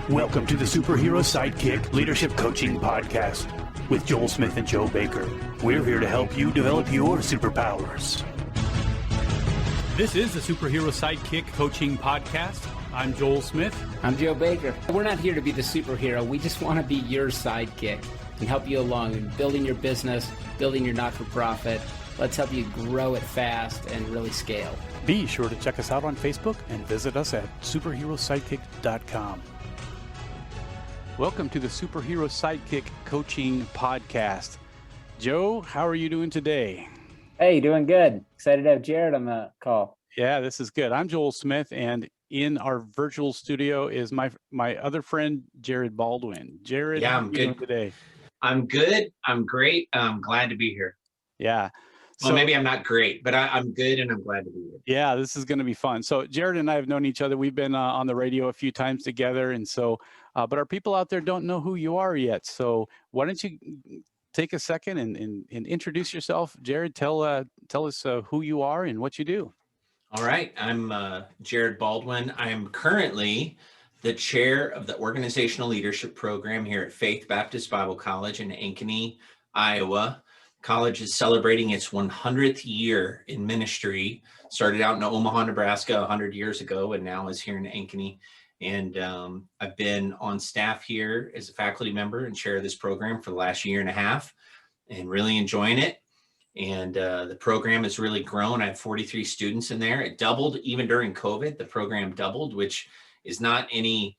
Welcome to the Superhero Sidekick Leadership Coaching Podcast with Joel Smith and Joe Baker. We're here to help you develop your superpowers. This is the Superhero Sidekick Coaching Podcast. I'm Joel Smith. I'm Joe Baker. We're not here to be the superhero. We just want to be your sidekick and help you along in building your business, building your not-for-profit. Let's help you grow it fast and really scale. Be sure to check us out on Facebook and visit us at superherosidekick.com. Welcome to the Superhero Sidekick Coaching Podcast. Joe, how are you doing today? Hey, doing good. Excited to have Jared on the call. Yeah, this is good. I'm Joel Smith, and in our virtual studio is my other friend, Jared Baldwin. Jared, yeah, how I'm are you good. doing today? I'm good. I'm great. I'm glad to be here. Yeah. Well, maybe I'm not great, but I'm good and I'm glad to be here. Yeah, this is going to be fun. So Jared and I have known each other. We've been on the radio a few times together. And so, but our people out there don't know who you are yet. So why don't you take a second and introduce yourself? Jared, tell us who you are and what you do. All right. I'm Jared Baldwin. I'm currently the chair of the Organizational Leadership Program here at Faith Baptist Bible College in Ankeny, Iowa. College is celebrating its 100th year in ministry. Started out in Omaha, Nebraska 100 years ago, and now is here in Ankeny. And I've been on staff here as a faculty member and chair of this program for the last year and a half, and really enjoying it. And the program has really grown. I have 43 students in there. It doubled even during COVID. The program doubled, which is not any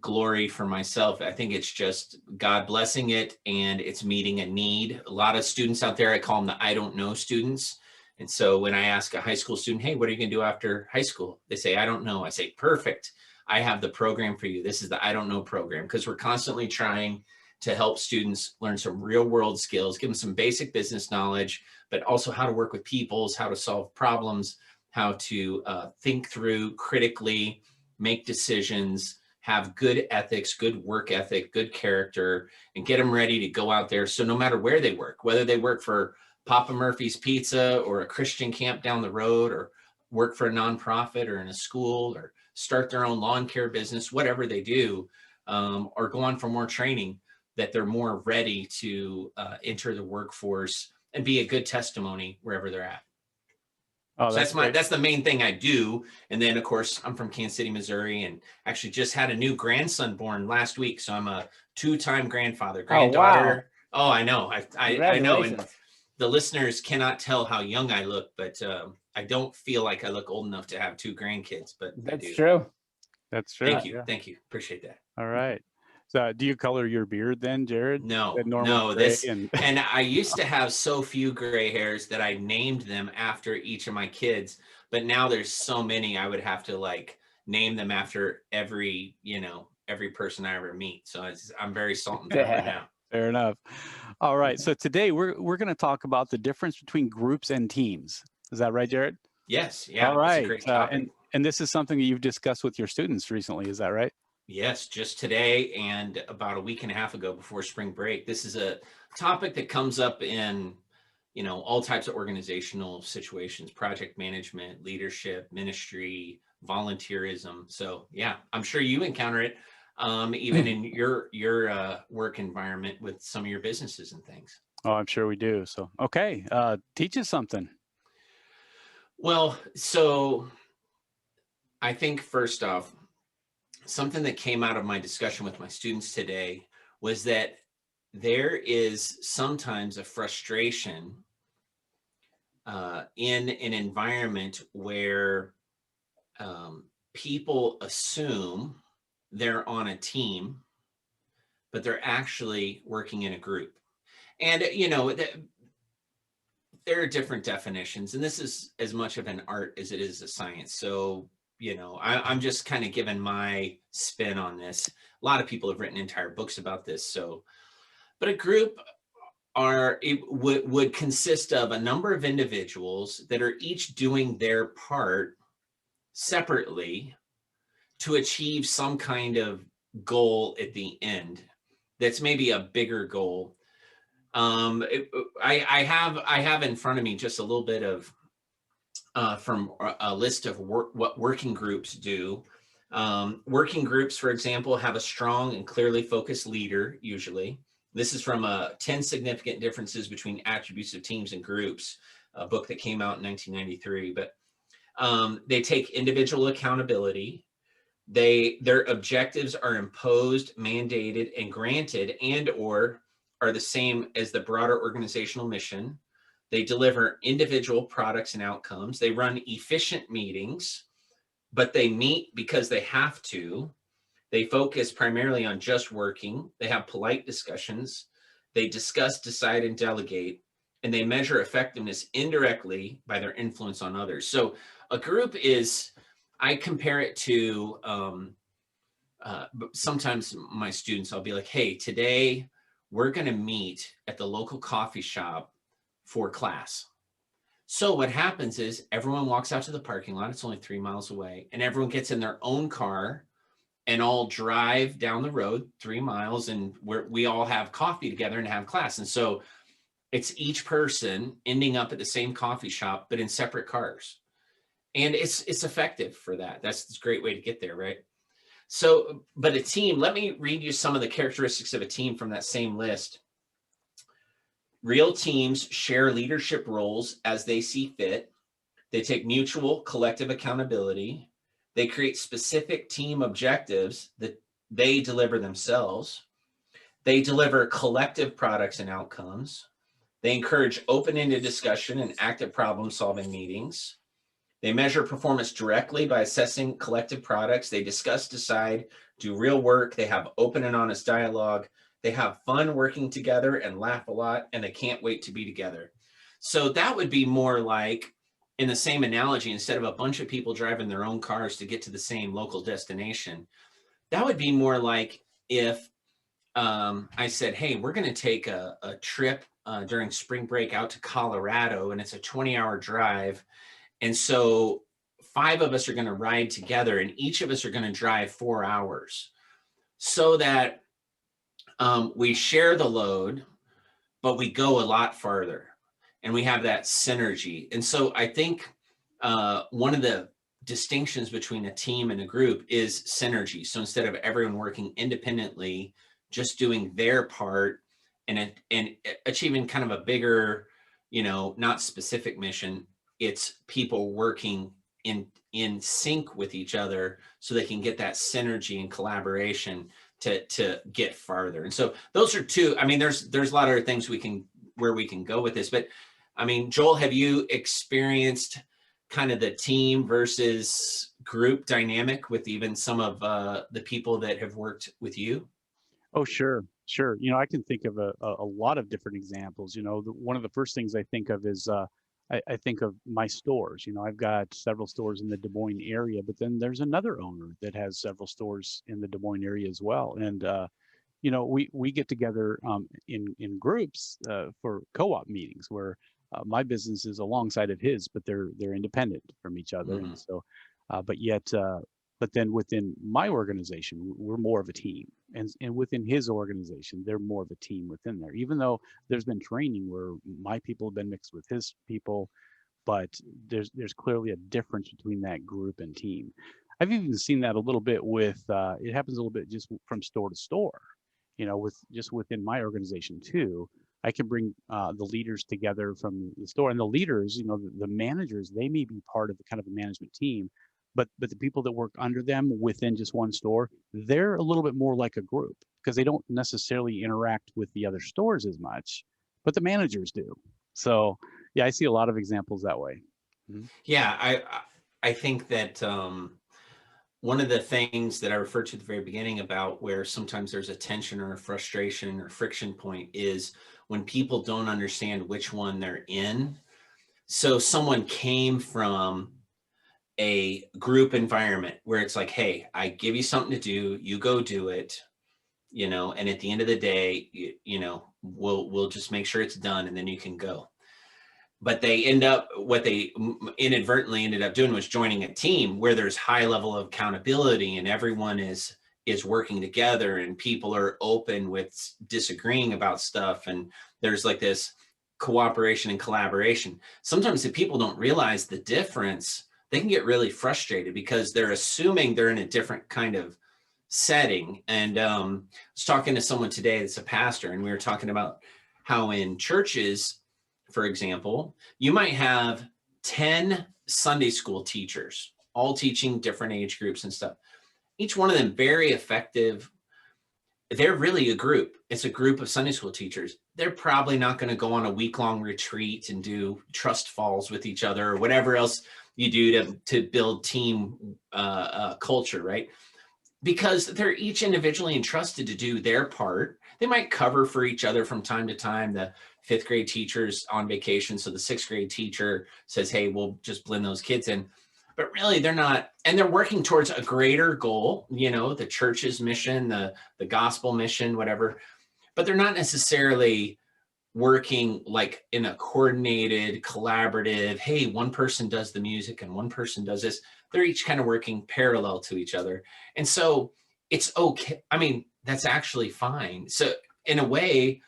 glory for myself. I think it's just God blessing it, and it's meeting a need. A lot of students out there, I call them the I don't know students. And so when I ask a high school student, hey, what are you going to do after high school? They say, I don't know. I say, perfect. I have the program for you. This is the I don't know program, because we're constantly trying to help students learn some real world skills, give them some basic business knowledge, but also how to work with peoples, how to solve problems, how to think through critically, make decisions, have good ethics, good work ethic, good character, and get them ready to go out there. So no matter where they work, whether they work for Papa Murphy's Pizza or a Christian camp down the road, or work for a nonprofit or in a school, or start their own lawn care business, whatever they do, or go on for more training, that they're more ready to enter the workforce and be a good testimony wherever they're at. Oh, so that's the main thing I do. And then, of course, I'm from Kansas City, Missouri, and actually just had a new grandson born last week. So I'm a two-time grandfather, granddaughter. Oh, wow. I know. I know. And the listeners cannot tell how young I look, but I don't feel like I look old enough to have two grandkids. But that's true. That's true. Thank you. Yeah. Thank you. Appreciate that. All right. So do you color your beard then, Jared? No. And I used to have so few gray hairs that I named them after each of my kids, but now there's so many I would have to name them after every person I ever meet. So I'm very salt and pepper now. Fair enough. All right. So today we're going to talk about the difference between groups and teams. Is that right, Jared? Yes. Yeah. All right. That's a great topic. And this is something that you've discussed with your students recently. Is that right? Yes, just today and about a week and a half ago before spring break. This is a topic that comes up in, all types of organizational situations, project management, leadership, ministry, volunteerism. So yeah, I'm sure you encounter it even in your work environment with some of your businesses and things. Oh, I'm sure we do. So, okay. Teach us something. Well, so I think first off, something that came out of my discussion with my students today was that there is sometimes a frustration in an environment where people assume they're on a team, but they're actually working in a group. And, there are different definitions, and this is as much of an art as it is a science. So I'm just kind of giving my spin on this. A lot of people have written entire books about this. But a group would consist of a number of individuals that are each doing their part separately to achieve some kind of goal at the end. That's maybe a bigger goal. I have in front of me just a little bit of from a list of what working groups do. Working groups, for example, have a strong and clearly focused leader, usually. This is from 10 Significant Differences Between Attributes of Teams and Groups, a book that came out in 1993. But they take individual accountability. Their objectives are imposed, mandated, and granted, and or are the same as the broader organizational mission. They deliver individual products and outcomes. They run efficient meetings, but they meet because they have to. They focus primarily on just working. They have polite discussions. They discuss, decide, and delegate. And they measure effectiveness indirectly by their influence on others. So a group is, I compare it to, sometimes my students, I'll be like, hey, today we're going to meet at the local coffee shop for class. So what happens is everyone walks out to the parking lot. It's only 3 miles away, and everyone gets in their own car and all drive down the road 3 miles, and we all have coffee together and have class. And so it's each person ending up at the same coffee shop, but in separate cars. And it's effective for that. That's a great way to get there, right? So, but a team, let me read you some of the characteristics of a team from that same list. Real teams share leadership roles as they see fit. They take mutual collective accountability. They create specific team objectives that they deliver themselves. They deliver collective products and outcomes. They encourage open-ended discussion and active problem-solving meetings. They measure performance directly by assessing collective products. They discuss, decide, do real work. They have open and honest dialogue. They have fun working together and laugh a lot, and they can't wait to be together. So that would be more like, in the same analogy, instead of a bunch of people driving their own cars to get to the same local destination, that would be more like if I said, hey, we're going to take a trip during spring break out to Colorado, and it's a 20-hour drive. And so 5 of us are going to ride together, and each of us are going to drive 4 hours so that we share the load, but we go a lot farther, and we have that synergy. And so I think one of the distinctions between a team and a group is synergy. So instead of everyone working independently, just doing their part and achieving kind of a bigger, not specific mission, it's people working in sync with each other so they can get that synergy and collaboration to get farther. And so those are two. I mean, there's a lot of other things where we can go with this, but I mean, Joel, have you experienced kind of the team versus group dynamic with even some of the people that have worked with you? Oh, sure. Sure. I can think of a lot of different examples. One of the first things I think of is I think of my stores. I've got several stores in the Des Moines area, but then there's another owner that has several stores in the Des Moines area as well. And we get together in groups for co-op meetings where my business is alongside of his, but they're independent from each other. Mm-hmm. And so, but then within my organization, we're more of a team, and within his organization, they're more of a team within there. Even though there's been training where my people have been mixed with his people, but there's clearly a difference between that group and team. I've even seen that a little bit with it happens a little bit just from store to store, with just within my organization too. I can bring the leaders together from the store, and the leaders, the managers, they may be part of the kind of a management team, but the people that work under them within just one store, they're a little bit more like a group because they don't necessarily interact with the other stores as much, but the managers do. So yeah, I see a lot of examples that way. Mm-hmm. Yeah, I think that one of the things that I referred to at the very beginning about where sometimes there's a tension or a frustration or friction point is when people don't understand which one they're in. So someone came from a group environment where it's like, hey, I give you something to do, you go do it, and at the end of the day, we'll just make sure it's done and then you can go. But what they inadvertently ended up doing was joining a team where there's high level of accountability and everyone is working together and people are open with disagreeing about stuff. And there's like this cooperation and collaboration. Sometimes the people don't realize the difference they can get really frustrated because they're assuming they're in a different kind of setting. And I was talking to someone today that's a pastor, and we were talking about how in churches, for example, you might have 10 Sunday school teachers, all teaching different age groups and stuff. Each one of them very effective. They're really a group. It's a group of Sunday school teachers. They're probably not going to go on a week-long retreat and do trust falls with each other or whatever else you do to build team culture, right? Because they're each individually entrusted to do their part. They might cover for each other from time to time. The fifth grade teacher's on vacation, so the sixth grade teacher says, hey, we'll just blend those kids in. But really, they're not, and they're working towards a greater goal, you know, the church's mission, the gospel mission, whatever. But they're not necessarily working like in a coordinated, collaborative, hey, one person does the music and one person does this. They're each kind of working parallel to each other. And so it's okay. I mean, that's actually fine. So in a way,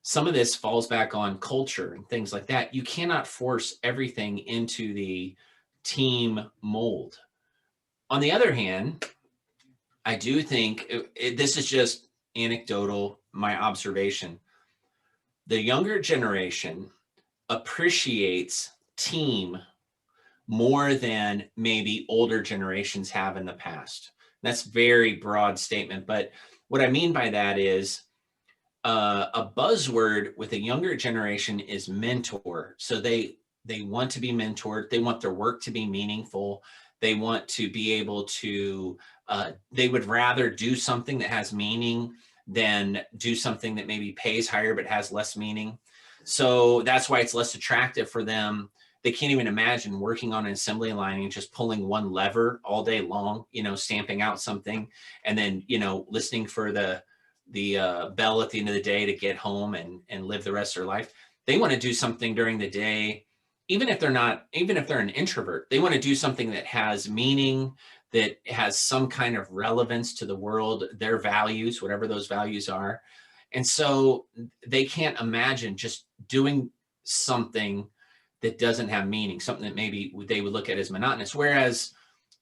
some of this falls back on culture and things like that. You cannot force everything into the team mold. On the other hand, I do think this is just anecdotal, my observation. The younger generation appreciates team more than maybe older generations have in the past. That's a very broad statement, but what I mean by that is a buzzword with a younger generation is mentor. So they want to be mentored. They want their work to be meaningful. They want to be able to, they would rather do something that has meaning than do something that maybe pays higher but has less meaning. So that's why it's less attractive for them. They can't even imagine working on an assembly line and just pulling one lever all day long, you know, stamping out something and then, you know, listening for the bell at the end of the day to get home and live the rest of their life. They want to do something during the day, even if they're an introvert, they want to do something that has meaning, that has some kind of relevance to the world, their values, whatever those values are. And so they can't imagine just doing something that doesn't have meaning, something that maybe they would look at as monotonous. Whereas,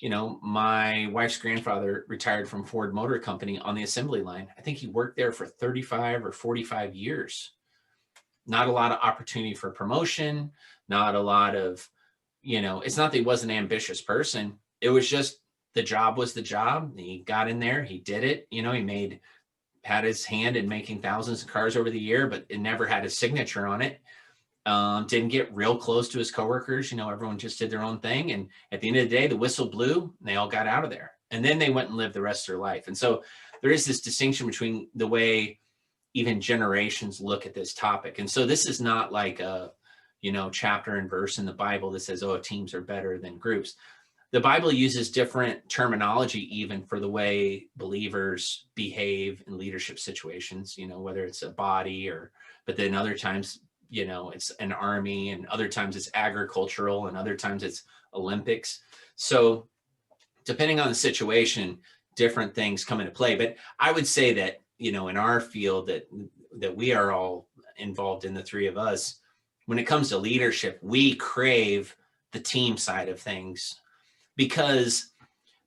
you know, my wife's grandfather retired from Ford Motor Company on the assembly line. I think he worked there for 35 or 45 years. Not a lot of opportunity for promotion, not a lot of, you know, it's not that he wasn't an ambitious person. It was just the job was the job. He got in there, he did it. You know, he had his hand in making thousands of cars over the year, but it never had his signature on it. Didn't get real close to his coworkers. You know, everyone just did their own thing. And at the end of the day, the whistle blew and they all got out of there. And then they went and lived the rest of their life. And so there is this distinction between the way even generations look at this topic. And so this is not like a, you know, chapter and verse in the Bible that says, oh, teams are better than groups. The Bible uses different terminology even for the way believers behave in leadership situations, you know, whether it's a body but then other times, you know, it's an army, and other times it's agricultural, and other times it's Olympics. So depending on the situation, different things come into play. But I would say that, you know, in our field that we are all involved in, the three of us, when it comes to leadership, we crave the team side of things, because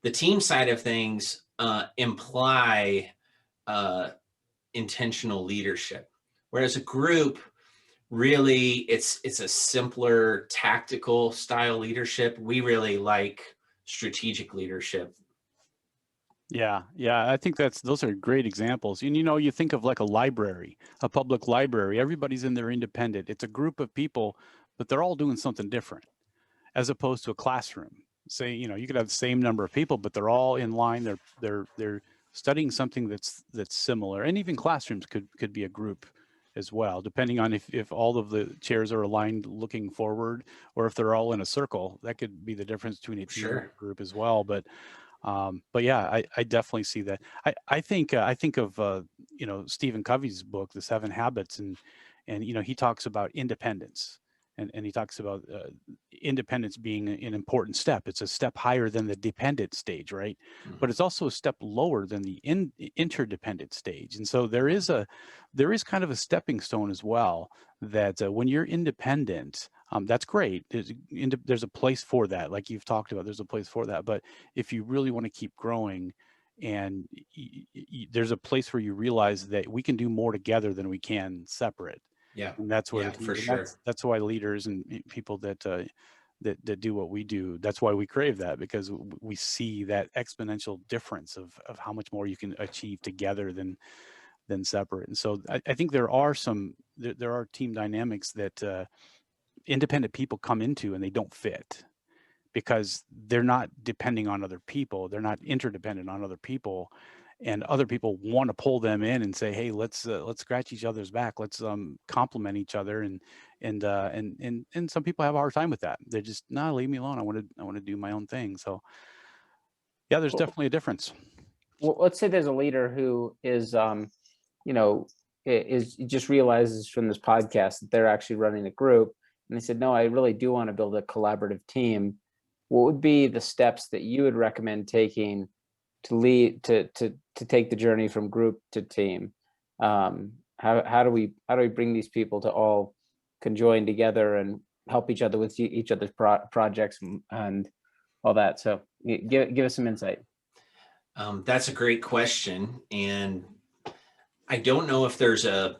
the team side of things imply intentional leadership, whereas a group, really, it's a simpler tactical style leadership. We really like strategic leadership. Yeah, I think those are great examples. And you know, you think of like a library, a public library. Everybody's in there independent. It's a group of people, but they're all doing something different, as opposed to a classroom. Say, you know, you could have the same number of people, but they're all in line. They're studying something that's similar. And even classrooms could be a group as well, depending on if all of the chairs are aligned looking forward, or if they're all in a circle. That could be the difference between a team and a group as well. But yeah, I definitely see that. I think of you know, Stephen Covey's book, The 7 Habits, and you know, he talks about independence, and he talks about independence being an important step. It's a step higher than the dependent stage, right? Mm-hmm. But it's also a step lower than the interdependent stage. And so there is kind of a stepping stone as well, that when you're independent, That's great. There's a place for that. Like you've talked about, there's a place for that. But if you really want to keep growing, and there's a place where you realize that we can do more together than we can separate. Yeah. And that's where Yeah, the for team, and sure. that's why leaders and people that do what we do, that's why we crave that, because we see that exponential difference of how much more you can achieve together than separate. And so I think there are team dynamics that independent people come into and they don't fit, because they're not depending on other people. They're not interdependent on other people, and other people want to pull them in and say, "Hey, let's scratch each other's back. Let's complement each other." And some people have a hard time with that. They're just, "Nah, leave me alone. I want to do my own thing." So yeah, there's Well, definitely a difference. let's say there's a leader who is, you know, is just realizes from this podcast that they're actually running a group, and they said, "No, I really do want to build a collaborative team." What would be the steps that you would recommend taking to lead to take the journey from group to team? How do we bring these people to all conjoin together and help each other with each other's projects and all that? So give us some insight. That's a great question. And I don't know if there's a,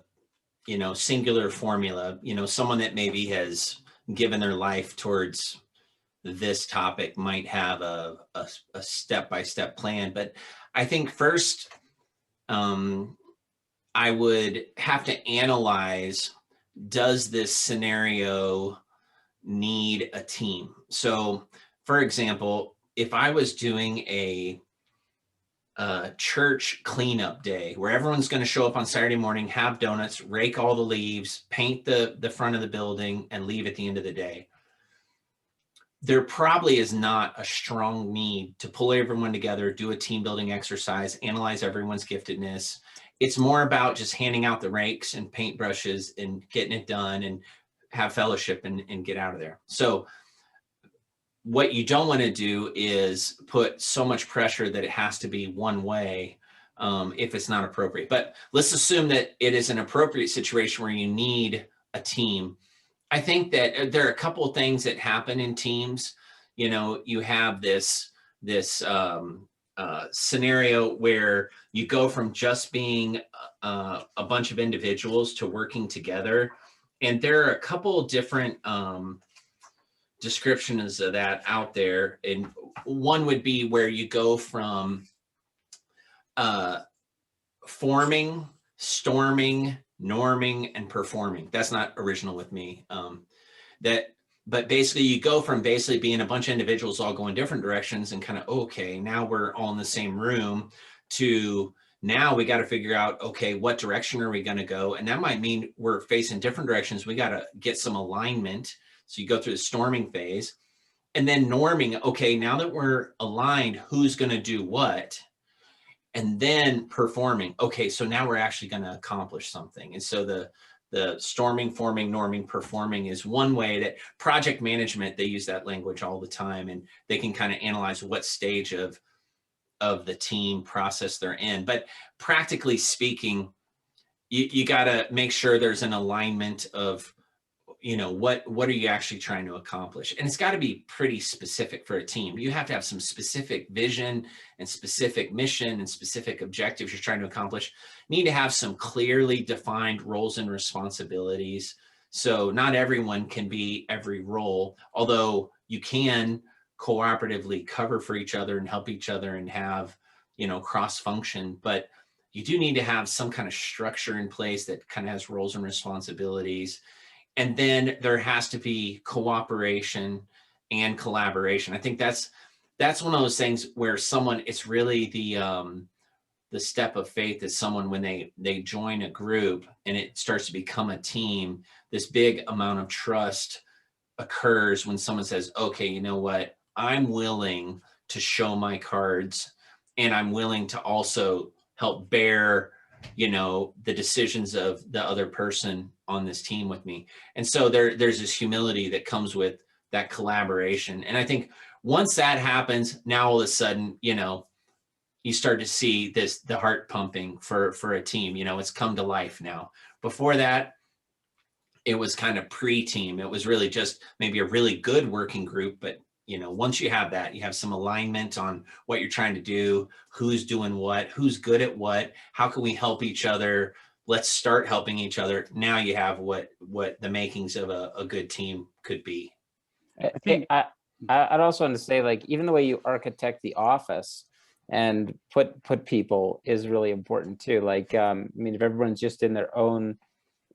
singular formula, someone that maybe has given their life towards this topic might have a step-by-step plan. But I think first, I would have to analyze, does this scenario need a team? So for example, if I was doing a church cleanup day where everyone's going to show up on Saturday morning, have donuts, rake all the leaves, paint the front of the building, and leave at the end of the day, there probably is not a strong need to pull everyone together, do a team building exercise, analyze everyone's giftedness. It's more about just handing out the rakes and paintbrushes and getting it done and have fellowship and get out of there. So what you don't want to do is put so much pressure that it has to be one way if it's not appropriate. But let's assume that it is an appropriate situation where you need a team. I think that there are a couple of things that happen in teams. You have this scenario where you go from just being a bunch of individuals to working together. And there are a couple of different descriptions of that out there. And one would be where you go from forming, storming, norming, and performing. That's not original with me. But basically you go from basically being a bunch of individuals all going different directions and kind of, okay, now we're all in the same room, to now we got to figure out, okay, what direction are we going to go? And that might mean we're facing different directions. We got to get some alignment. So you go through the storming phase, and then norming. Okay, now that we're aligned, who's going to do what? And then performing. Okay, so now we're actually going to accomplish something. And so the storming, forming, norming, performing is one way that project management, they use that language all the time, and they can kind of analyze what stage of the team process they're in. But practically speaking, you got to make sure there's an alignment of, what are you actually trying to accomplish? And it's got to be pretty specific for a team. You have to have some specific vision and specific mission and specific objectives you're trying to accomplish. You need to have some clearly defined roles and responsibilities. So not everyone can be every role, although you can cooperatively cover for each other and help each other and have, cross function. But you do need to have some kind of structure in place that kind of has roles and responsibilities. And then there has to be cooperation and collaboration. I think that's one of those things where it's really the step of faith is someone, when they join a group and it starts to become a team, this big amount of trust occurs when someone says, okay, you know what, I'm willing to show my cards, and I'm willing to also help bear the decisions of the other person on this team with me. And so there's this humility that comes with that collaboration. And I think once that happens, now all of a sudden, you start to see the heart pumping for a team. It's come to life now. Before that, it was kind of pre-team. It was really just maybe a really good working group, but once you have that, you have some alignment on what you're trying to do, who's doing what, who's good at what, how can we help each other? Let's start helping each other. Now you have what the makings of a good team could be. I think I'd also want to say, like, even the way you architect the office and put people is really important too. Like, I mean, if everyone's just in their own,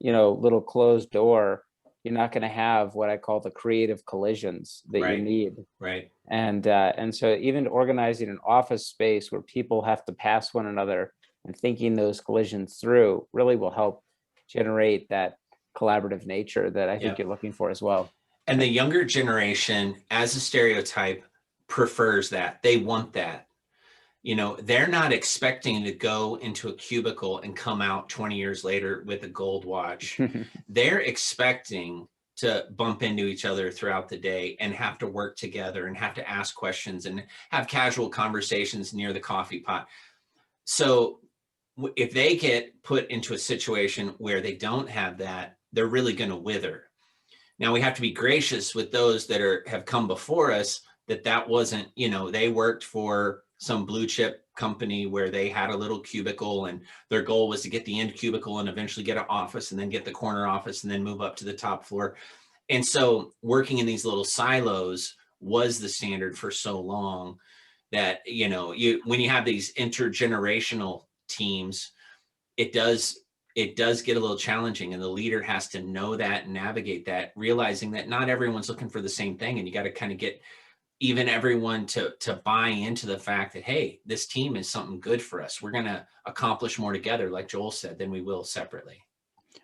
little closed door, you're not going to have what I call the creative collisions that you need. Right. And so even organizing an office space where people have to pass one another and thinking those collisions through really will help generate that collaborative nature that I think you're looking for as well. And the younger generation, as a stereotype, prefers that. They want that. They're not expecting to go into a cubicle and come out 20 years later with a gold watch. They're expecting to bump into each other throughout the day and have to work together and have to ask questions and have casual conversations near the coffee pot. So if they get put into a situation where they don't have that, they're really going to wither. Now we have to be gracious with those that have come before us, that wasn't, they worked for some blue chip company where they had a little cubicle and their goal was to get the end cubicle and eventually get an office and then get the corner office and then move up to the top floor. And so working in these little silos was the standard for so long that, when you have these intergenerational teams, it does get a little challenging, and the leader has to know that and navigate that, realizing that not everyone's looking for the same thing. And you got to kind of get even everyone to buy into the fact that, hey, this team is something good for us. We're going to accomplish more together, like Joel said, than we will separately.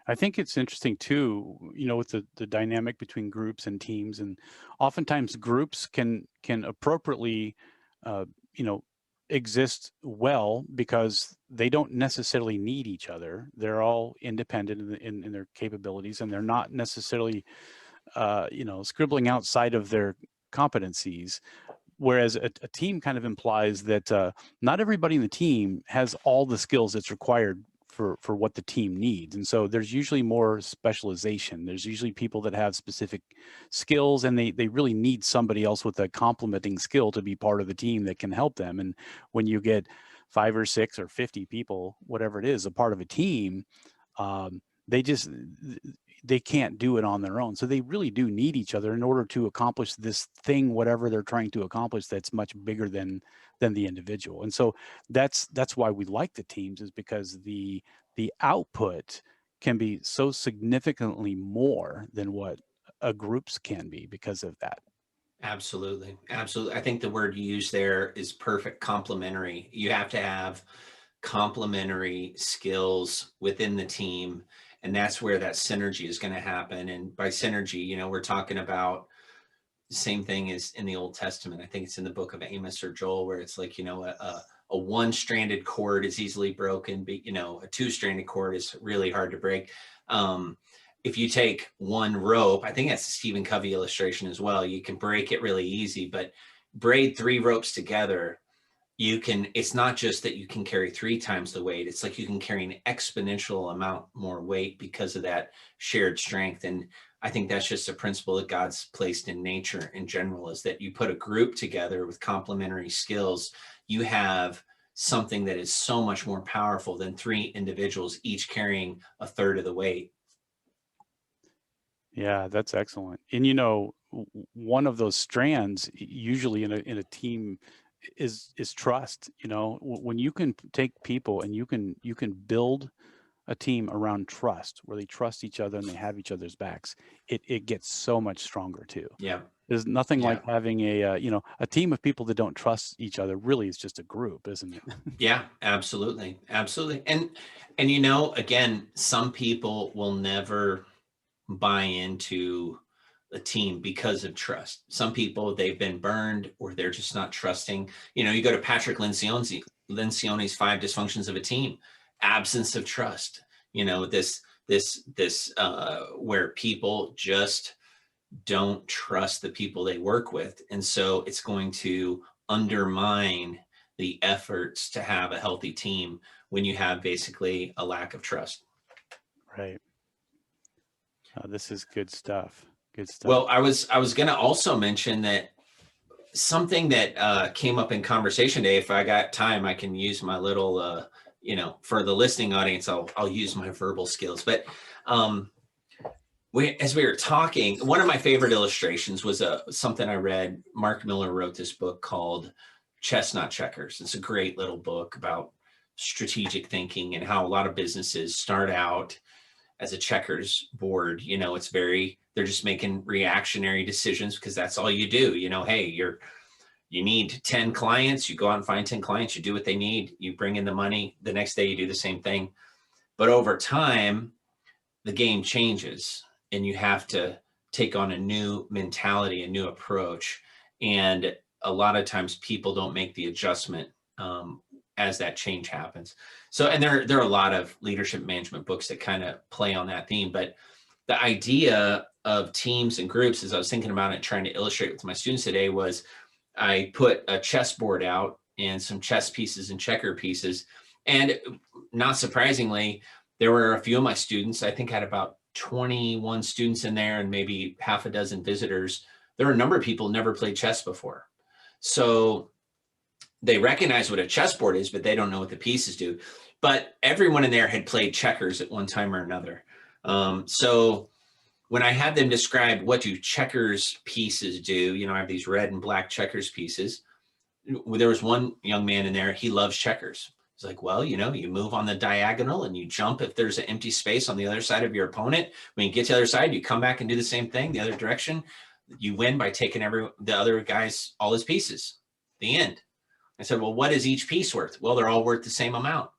I think it's interesting too, with the dynamic between groups and teams, and oftentimes groups can appropriately, exist well because they don't necessarily need each other. They're all independent in their capabilities, and they're not necessarily, scribbling outside of their competencies. Whereas a team kind of implies that not everybody in the team has all the skills that's required for what the team needs. And so there's usually more specialization. There's usually people that have specific skills, and they really need somebody else with a complementing skill to be part of the team that can help them. And when you get 5 or 6 or 50 people, whatever it is, a part of a team, they can't do it on their own. So they really do need each other in order to accomplish this thing, whatever they're trying to accomplish, that's much bigger than the individual. And so that's why we like the teams, is because the output can be so significantly more than what a groups can be because of that. Absolutely. Absolutely. I think the word you use there is perfect. Complementary. You have to have complementary skills within the team. And that's where that synergy is going to happen. And by synergy, we're talking about the same thing as in the Old Testament. I think it's in the book of Amos or Joel, where it's like, a one-stranded cord is easily broken, but, a two-stranded cord is really hard to break. If you take one rope, I think that's a Stephen Covey illustration as well. You can break it really easy, but braid 3 ropes together, it's not just that you can carry 3 times the weight. It's like you can carry an exponential amount more weight because of that shared strength. And I think that's just a principle that God's placed in nature in general, is that you put a group together with complementary skills, you have something that is so much more powerful than 3 individuals, each carrying a third of the weight. Yeah, that's excellent. And one of those strands usually in a team is trust. When you can take people and you can build a team around trust, where they trust each other and they have each other's backs, it gets so much stronger too. Yeah. There's nothing like having a team of people that don't trust each other. Really, it's just a group, isn't it? Yeah, absolutely. Absolutely. And again, some people will never buy into a team because of trust. Some people, they've been burned, or they're just not trusting. You go to Patrick Lencioni's 5 Dysfunctions of a Team: absence of trust. This where people just don't trust the people they work with. And so it's going to undermine the efforts to have a healthy team when you have basically a lack of trust. Right. This is good stuff. Good stuff. Well, I was going to also mention that something that came up in conversation today. If I got time, I can use my little, for the listening audience, I'll use my verbal skills. But as we were talking, one of my favorite illustrations was something I read. Mark Miller wrote this book called Chess Not Checkers. It's a great little book about strategic thinking and how a lot of businesses start out as a checkers board. They're just making reactionary decisions because that's all you do. Hey, you need 10 clients, you go out and find 10 clients, you do what they need, you bring in the money, the next day you do the same thing. But over time, the game changes and you have to take on a new mentality, a new approach. And a lot of times people don't make the adjustment as that change happens. So, and there are a lot of leadership management books that kind of play on that theme, but the idea of teams and groups, as I was thinking about it, trying to illustrate with my students today, was I put a chessboard out and some chess pieces and checker pieces. And not surprisingly, there were a few of my students, I think I had about 21 students in there and maybe half a dozen visitors. There were a number of people who never played chess before. So they recognize what a chessboard is, but they don't know what the pieces do. But everyone in there had played checkers at one time or another. So when I had them describe what do checkers pieces do, I have these red and black checkers pieces. There was one young man in there, he loves checkers. He's like, well, you move on the diagonal and you jump if there's an empty space on the other side of your opponent. When you get to the other side, you come back and do the same thing, the other direction. You win by taking the other guy's, all his pieces. The end. I said, well, what is each piece worth? Well, they're all worth the same amount.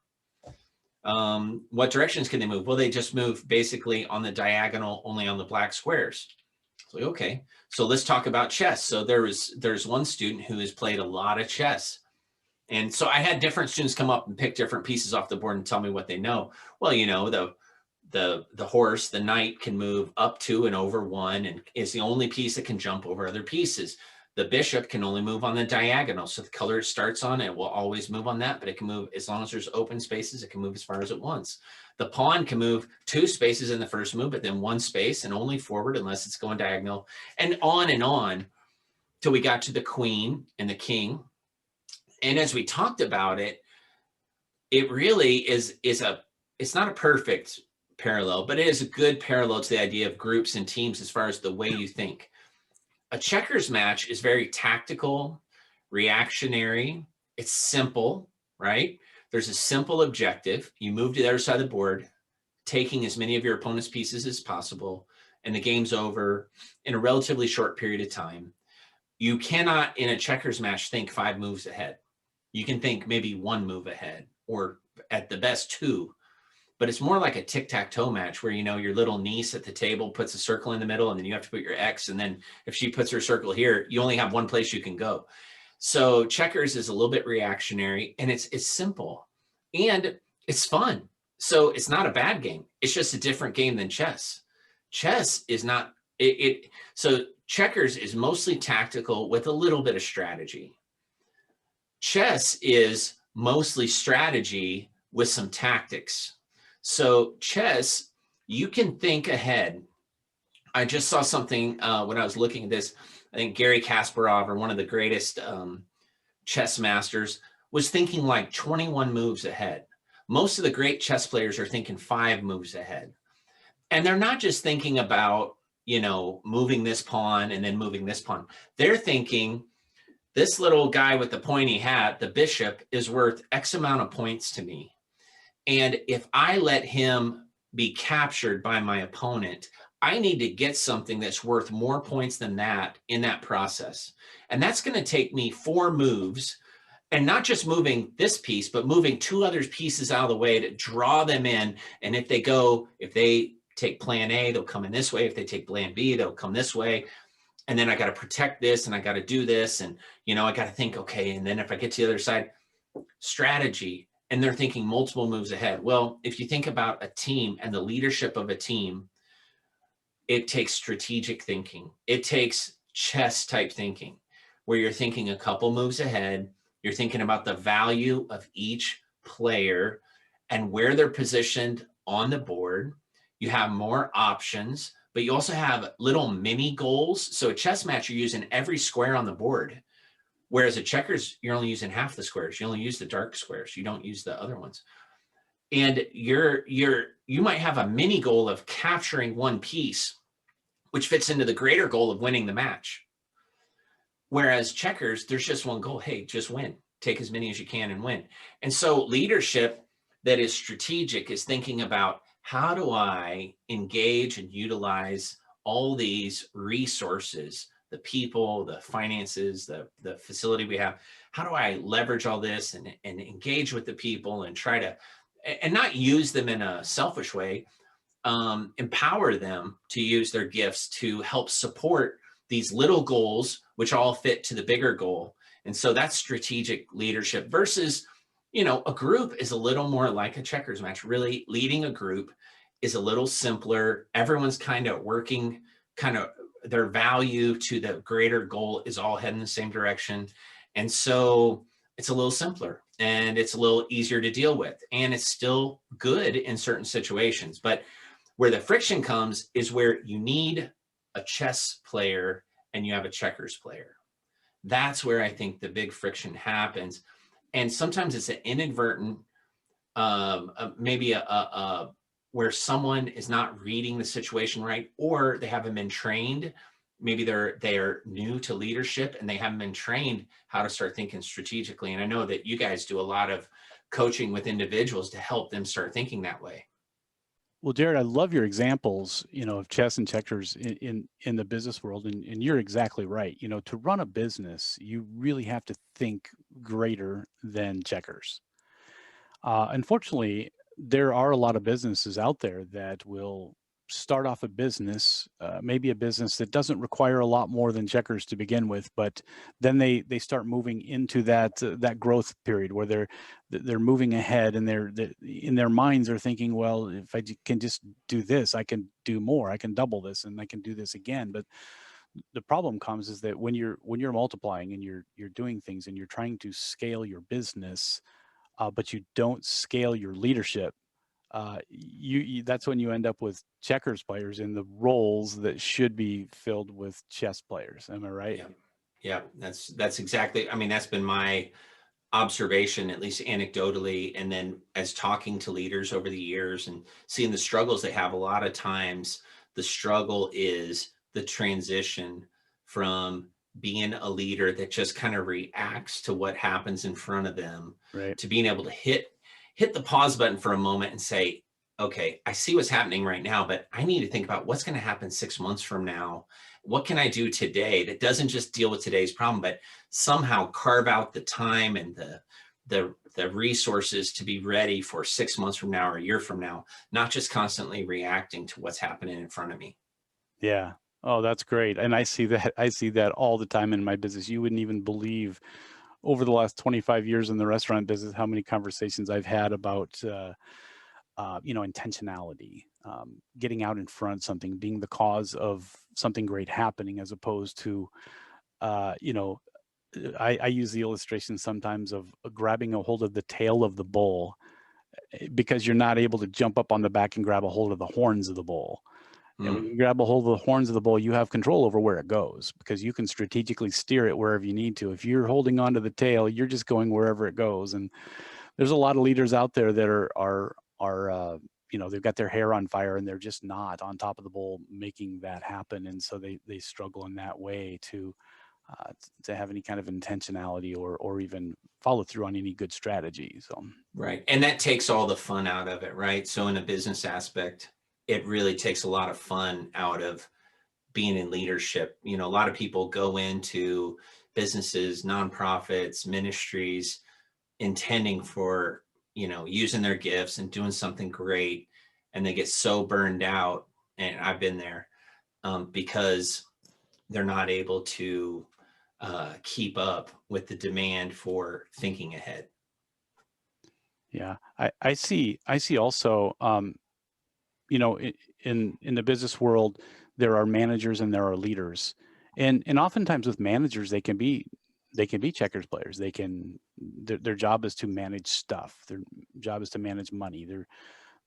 What directions can they move? Well, they just move basically on the diagonal, only on the black squares. So, okay, so let's talk about chess. So there's one student who has played a lot of chess. And so I had different students come up and pick different pieces off the board and tell me what they know. Well, the horse, the knight, can move up 2 and over 1 and is the only piece that can jump over other pieces. The bishop can only move on the diagonal. So the color it starts on, it will always move on that, but it can move as long as there's open spaces, it can move as far as it wants. The pawn can move 2 spaces in the first move, but then 1 space and only forward unless it's going diagonal, and on till we got to the queen and the king. And as we talked about it, it really is it's not a perfect parallel, but it is a good parallel to the idea of groups and teams as far as the way you think. A checkers match is very tactical, reactionary. It's simple, right? There's a simple objective. You move to the other side of the board, taking as many of your opponent's pieces as possible, and the game's over in a relatively short period of time. You cannot, in a checkers match, think 5 moves ahead. You can think maybe 1 move ahead, or at the best 2. But it's more like a tic-tac-toe match where, your little niece at the table puts a circle in the middle and then you have to put your X. And then if she puts her circle here, you only have one place you can go. So checkers is a little bit reactionary and it's simple and it's fun. So it's not a bad game. It's just a different game than chess. Chess is not so checkers is mostly tactical with a little bit of strategy. Chess is mostly strategy with some tactics. So chess, you can think ahead. I just saw something when I was looking at this. I think Gary Kasparov, or one of the greatest chess masters, was thinking like 21 moves ahead. Most of the great chess players are thinking 5 moves ahead. And they're not just thinking about, moving this pawn and then moving this pawn. They're thinking, this little guy with the pointy hat, the bishop, is worth X amount of points to me. And if I let him be captured by my opponent, I need to get something that's worth more points than that in that process. And that's going to take me 4 moves, and not just moving this piece, but moving 2 other pieces out of the way to draw them in. And if they take plan A, they'll come in this way. If they take plan B, they'll come this way. And then I got to protect this and I got to do this. And, I got to think, okay. And then if I get to the other side, strategy. And they're thinking multiple moves ahead. Well, if you think about a team and the leadership of a team, it takes strategic thinking. It takes chess type thinking, where you're thinking a couple moves ahead. You're thinking about the value of each player and where they're positioned on the board. You have more options, but you also have little mini goals. So a chess match, you're using every square on the board. Whereas a checkers, you're only using half the squares. You only use the dark squares. You don't use the other ones. And you might have a mini goal of capturing one piece, which fits into the greater goal of winning the match. Whereas checkers, there's just one goal. Hey, just win. Take as many as you can and win. And so leadership that is strategic is thinking about, how do I engage and utilize all these resources, the people, the finances, the facility we have? How do I leverage all this and engage with the people and try to, and not use them in a selfish way, empower them to use their gifts to help support these little goals, which all fit to the bigger goal. And so that's strategic leadership versus, a group is a little more like a checkers match. Really leading a group is a little simpler. Everyone's kind of working, their value to the greater goal is all heading the same direction. And so it's a little simpler and it's a little easier to deal with. And it's still good in certain situations. But where the friction comes is where you need a chess player and you have a checkers player. That's where I think the big friction happens. And sometimes it's an inadvertent, maybe where someone is not reading the situation right, or they haven't been trained. Maybe they're new to leadership and they haven't been trained how to start thinking strategically. And I know that you guys do a lot of coaching with individuals to help them start thinking that way. Well, Jared, I love your examples, of chess and checkers in the business world, and you're exactly right. To run a business, you really have to think greater than checkers. Unfortunately, there are a lot of businesses out there that will start off a business, maybe a business that doesn't require a lot more than checkers to begin with, but then they start moving into that growth period where they're moving ahead, and they're in their minds are thinking, well, if I can just do this, I can do more, I can double this, and I can do this again. But the problem comes is that when you're multiplying and you're doing things and you're trying to scale your business, but you don't scale your leadership, that's when you end up with checkers players in the roles that should be filled with chess players. Am I right? Yeah, that's exactly. I mean, that's been my observation, at least anecdotally, and then as talking to leaders over the years and seeing the struggles they have. A lot of times, the struggle is the transition from being a leader that just kind of reacts to what happens in front of them, Right. to being able to hit the pause button for a moment and say, okay, I see what's happening right now, but I need to think about what's going to happen 6 months from now. What can I do today that doesn't just deal with today's problem, but somehow carve out the time and the resources to be ready for 6 months from now or a year from now, not just constantly reacting to what's happening in front of me. Yeah. Oh, that's great. And I see that all the time in my business. You wouldn't even believe, over the last 25 years in the restaurant business, how many conversations I've had about, intentionality, getting out in front of something, being the cause of something great happening, as opposed to, I use the illustration sometimes of grabbing a hold of the tail of the bull, because you're not able to jump up on the back and grab a hold of the horns of the bull. And when you grab a hold of the horns of the bull, you have control over where it goes, because you can strategically steer it wherever you need to. If you're holding onto the tail, you're just going wherever it goes. And there's a lot of leaders out there that are they've got their hair on fire and they're just not on top of the bull making that happen. And so they struggle in that way to have any kind of intentionality or even follow through on any good strategy. So Right. And that takes all the fun out of it, right? So in a business aspect, it really takes a lot of fun out of being in leadership. A lot of people go into businesses, nonprofits, ministries, intending for, using their gifts and doing something great. And they get so burned out, and I've been there, because they're not able to keep up with the demand for thinking ahead. yeah, I see also, in the business world, there are managers and there are leaders, and oftentimes with managers, they can be checkers players. Their job is to manage stuff. Their job is to manage money.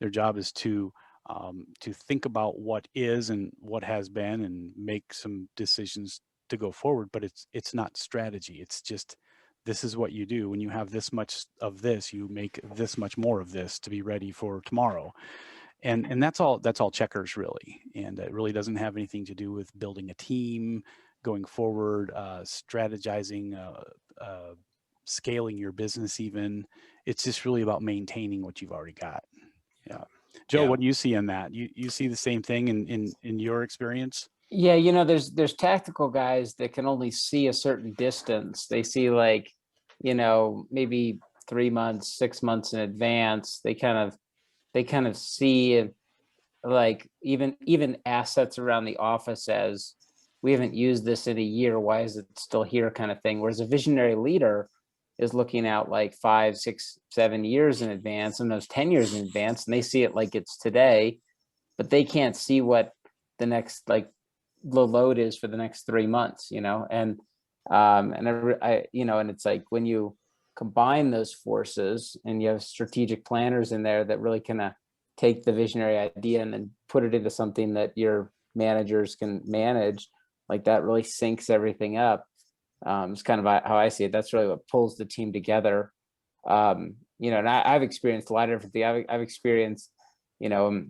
Their job is to to think about what is and what has been and make some decisions to go forward. But it's not strategy. It's just, this is what you do. When you have this much of this, you make this much more of this to be ready for tomorrow. And that's all checkers really. And it really doesn't have anything to do with building a team, going forward, strategizing, scaling your business even. It's just really about maintaining what you've already got. Yeah. Joe, Yeah. what do you see in that? You see the same thing in your experience? Yeah, there's tactical guys that can only see a certain distance. They see like, maybe 3 months, 6 months in advance. They kind of see like even assets around the office as, we haven't used this in a year, why is it still here, kind of thing. Whereas a visionary leader is looking out like 5, 6, 7 years in advance, and those 10 years in advance, and they see it like it's today, but they can't see what the next, like, the load is for the next 3 months, and and it's like, when you combine those forces and you have strategic planners in there that really kind of take the visionary idea and then put it into something that your managers can manage, like, that really syncs everything up. It's kind of how I see it. That's really what pulls the team together. And I've experienced a lot of different things. I've experienced, you know,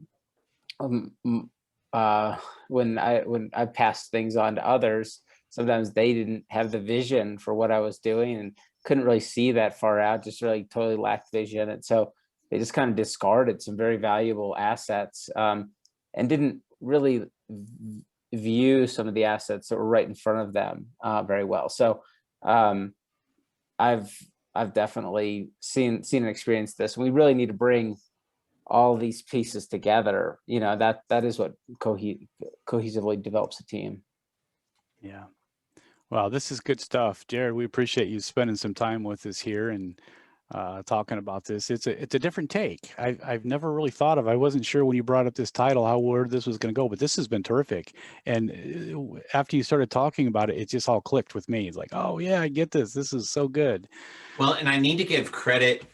when I passed things on to others, sometimes they didn't have the vision for what I was doing and couldn't really see that far out, just really totally lacked vision. And so they just kind of discarded some very valuable assets, and didn't really view some of the assets that were right in front of them very well. So I've definitely seen and experienced this. We really need to bring all these pieces together. That is what cohesively develops a team. Yeah. Wow, this is good stuff, Jared. We appreciate you spending some time with us here and talking about this. It's a different take. I've never really thought of. I wasn't sure when you brought up this title where this was going to go, but this has been terrific. And after you started talking about it, it just all clicked with me. It's like, oh yeah, I get this. This is so good. Well, and I need to give credit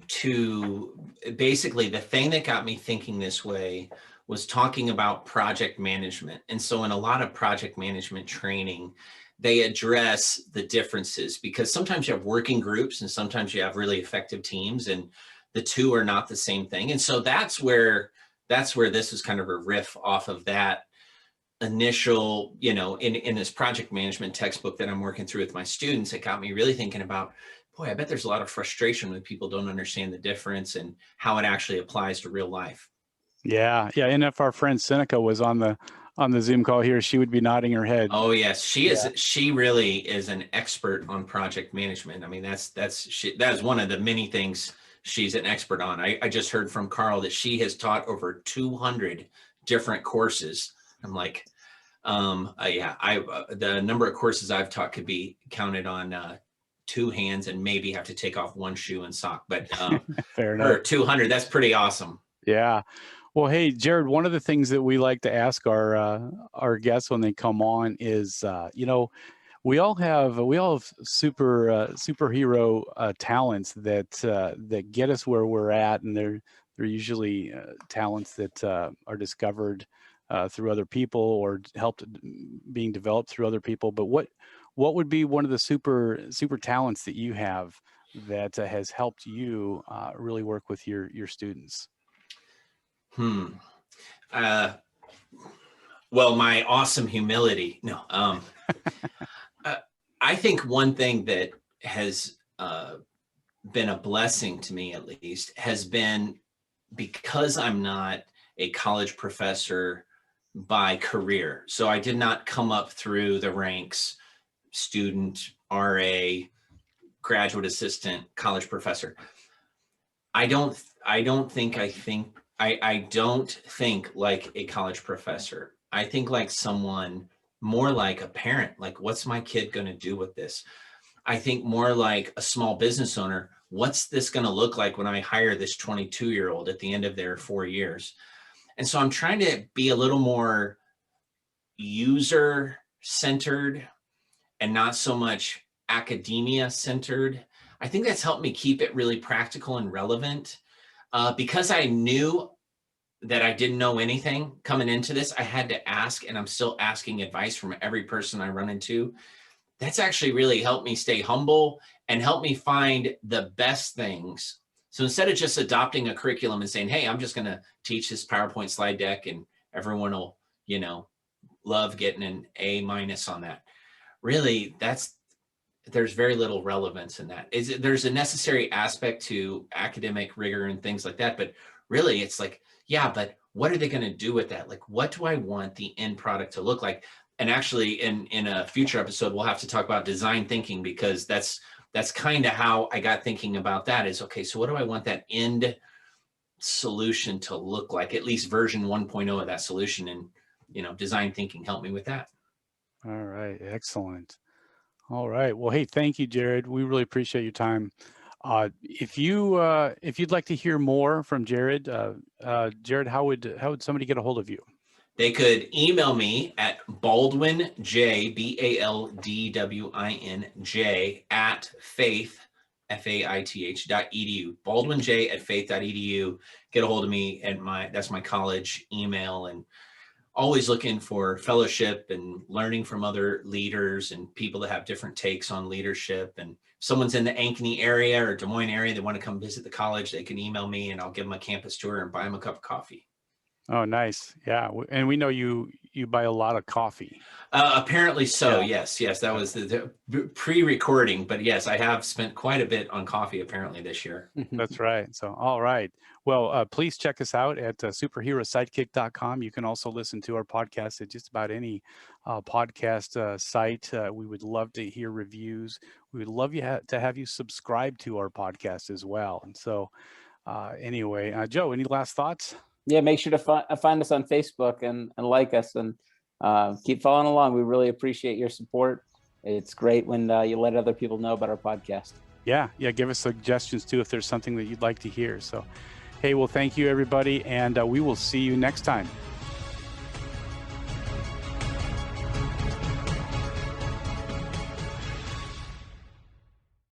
to basically the thing that got me thinking this way was talking about project management. And so in a lot of project management training, they address the differences, because sometimes you have working groups and sometimes you have really effective teams, and the two are not the same thing. And so that's where this is kind of a riff off of that initial, in this project management textbook that I'm working through with my students. It got me really thinking about, boy, I bet there's a lot of frustration when people don't understand the difference and how it actually applies to real life. Yeah. And if our friend Seneca was on the Zoom call here, she would be nodding her head. Oh yes, she is. She really is an expert on project management. I mean, that is one of the many things she's an expert on. I just heard from Carl that she has taught over 200 different courses. I'm like, the number of courses I've taught could be counted on 2 hands, and maybe have to take off 1 shoe and sock. But Fair enough. 200, that's pretty awesome. Yeah. Well, hey, Jared, one of the things that we like to ask our guests when they come on is, we all have superhero talents that get us where we're at, and they're usually talents that are discovered through other people or helped being developed through other people. But what would be one of the super talents that you have that has helped you really work with your students? Well, my awesome humility. No, I think one thing that has been a blessing to me, at least, has been because I'm not a college professor by career. So I did not come up through the ranks, student, RA, graduate assistant, college professor. I don't think like a college professor. I think like someone more like a parent, like, what's my kid going to do with this? I think more like a small business owner. What's this going to look like when I hire this 22-year-old at the end of their 4 years? And so I'm trying to be a little more user centered and not so much academia centered. I think that's helped me keep it really practical and relevant. Because I knew that I didn't know anything coming into this. I had to ask, and I'm still asking advice from every person I run into. That's actually really helped me stay humble and help me find the best things. So instead of just adopting a curriculum and saying, hey, I'm just going to teach this PowerPoint slide deck and everyone will, love getting an A- on that. Really, there's very little relevance in that. There's a necessary aspect to academic rigor and things like that, but really it's like, yeah, but what are they going to do with that? Like, what do I want the end product to look like? And actually in a future episode, we'll have to talk about design thinking, because that's kind of how I got thinking about that is, okay, so what do I want that end solution to look like, at least version 1.0 of that solution? And, design thinking helped me with that. All right. Excellent. All right. Well, hey, thank you, Jared. We really appreciate your time. If you'd like to hear more from Jared, Jared, how would somebody get a hold of you? They could email me at Baldwin J, BALDWINJ at faith, FAITH.edu. BaldwinJ@faith.edu. Get a hold of me at that's my college email, and always looking for fellowship and learning from other leaders and people that have different takes on leadership. And if someone's in the Ankeny area or Des Moines area, they want to come visit the college, they can email me and I'll give them a campus tour and buy them a cup of coffee. Oh, nice. Yeah. And we know you buy a lot of coffee. Apparently so. Yeah. Yes. That was the pre-recording, but yes, I have spent quite a bit on coffee apparently this year. That's right. So, all right. Well, please check us out at superherosidekick.com. You can also listen to our podcast at just about any podcast site. We would love to hear reviews. We would love to have you subscribe to our podcast as well. And so anyway, Joe, any last thoughts? Yeah, make sure to find us on Facebook and like us, and keep following along. We really appreciate your support. It's great when you let other people know about our podcast. Yeah. Give us suggestions too if there's something that you'd like to hear. So, hey, well, thank you, everybody, and we will see you next time.